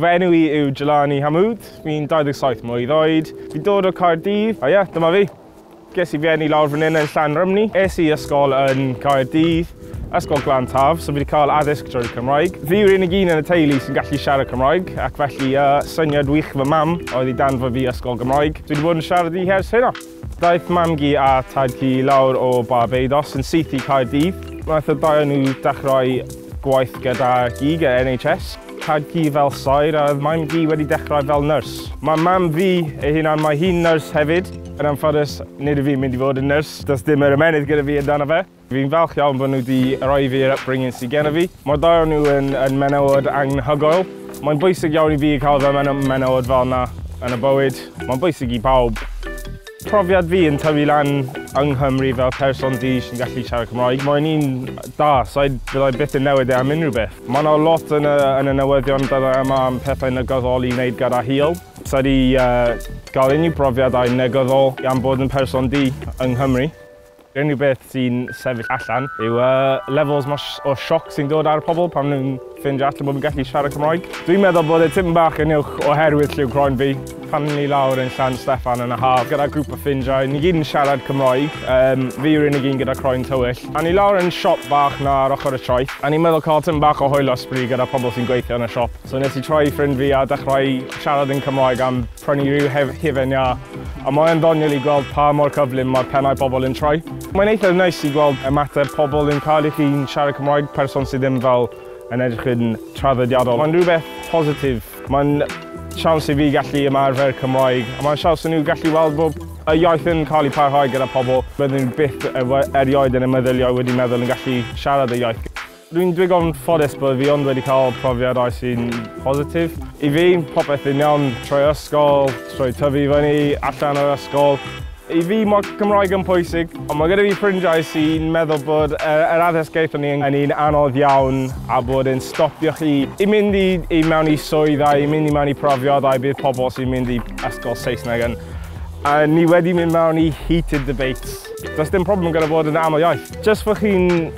Fy enw I yw Jelani, fi'n 27 mlwydd oed. Fi'n dod o Caerdydd, a ie, dyma fi. Ges I fiennu lawr fan hyn yn Llanrymni. Es I ysgol yn Caerdydd, ysgol Glan Taf, so fi wedi cael addysg drwy'r Cymraeg. Fi yw'r unig un yn y teulu sy'n gallu siarad Cymraeg, ac felly syniad wych fy mam oedd I danfo fi ysgol Gymraeg. Dwi wedi bod yn siarad I hers hynna. Daeth mam gi a tad gi lawr o Barbados yn syth I Caerdydd. Nath y ddau o nhw dechrau gwaith gyda gi gyda NHS. Tad gi fel sair a mam gi wedi dechrau fel nyrs. Mae mam fi ei hunan, mae hi'n nyrs hefyd. Yn anffodus, nid y fi'n mynd I fod yn nyrs. Does dim yr ymenydd gyda fi amdano fe. Fi'n falch iawn bod nhw wedi rhoi fi'r upbringing sydd gen I fi. Mae'r ddau o nhw yn menywod anhygoel. Mae'n bwysig iawn I fi cael fy menywod fel yna yn y bywyd. Mae'n bwysig I bawb. Profiad fi yn tyfu lan yng Nghymru fel person di sy'n gallu siarad Cymraeg. Mae'n un da, so byddai byth yn newid am unrhyw beth. Mae yna lot yn y newyddion dydau yma am pethau negyddol I wneud gyda hil. So di gael unrhyw brofiadau negyddol am bod yn person di yng Nghymru. Unrhyw beth sy'n sefyll allan yw levels o sioc sy'n dod ar y pobl pan nhw'n ffindio allan bod nhw'n gallu siarad Cymraeg. Dwi'n meddwl bod y tipyn bach yn uwch oherwydd lliw croen fi. Pan ni lawr yn Llan Steffan yn y haf gyda grŵp o ffrindiau, ni gyd yn siarad Cymraeg. Fi yw'r unig un gyda croen tywyll. A ni lawr yn siop bach na ar ochr y traeth. A ni'n meddwl cael tipyn bach o hwyl osbryd gyda pobl sy'n gweithio yn y siop. So nes I troi ffrind fi a dechrau siarad yn Cymraeg am prynu rhyw hufen ia. A mae'n ddoniol I gweld pa mor cyflym mae'r pennau pobl yn troi. Mae'n eitha neis I gweld ymateb pobl yn cael I chi'n siarad Cymraeg, person sydd ddim fel yn edrych yn traddodiadol. Mae'n rhywbeth positif. Mae'n siawns I fi gallu ymarfer Cymraeg, a mae'n siawns I nhw gallu weld bod y iaith yn cael I parhau gyda pobl. Byddwn nhw byth erioed yn y meddyliau wedi meddwl yn gallu siarad y iaith. Dwi'n digon ffodus bod fi ond wedi cael profiadau sy'n positif. I fi, popeth yn iawn trwy ysgol, trwy tyfu fyny, allan o'r ysgol. I fi, mae Cymraeg yn pwysig, ond mae gyda fi ffrindiau sy'n meddwl bod yr addysg gaethon ni yn un anodd iawn a bod yn stopio chi I mynd I mewn I swyddau, I mynd I mewn I profiadau bydd pobl sy'n mynd I ysgol Saesneg yn. A ni wedi mynd mewn I heated debates. Does dim problem gyda bod yn aml iaith. Just fod chi'n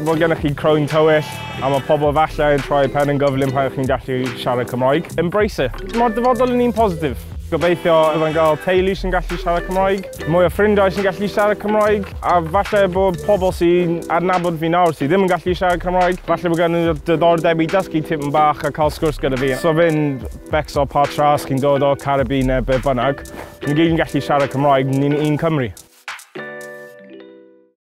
bod gennych chi croen tywyll a mae pobl falle yn troi pen yn gyflym pan chi'n gallu siarad Cymraeg. Embrace it. Mae'r dyfodol yn un positif. Gobeithio byddai'n cael teulu sy'n gallu siarad Cymraeg, mwy o ffrindiau sy'n gallu siarad Cymraeg, a falle bod pobl sy'n adnabod fi nawr sydd ddim yn gallu siarad Cymraeg, falle bod gen nhw diddordeb I dysgu tipyn bach a cael sgwrs gyda fi. So fe'n becso pa tras chi'n dod o Caribbean neu be bynnag, ni gyd yn gallu siarad Cymraeg, ni'n un Cymru.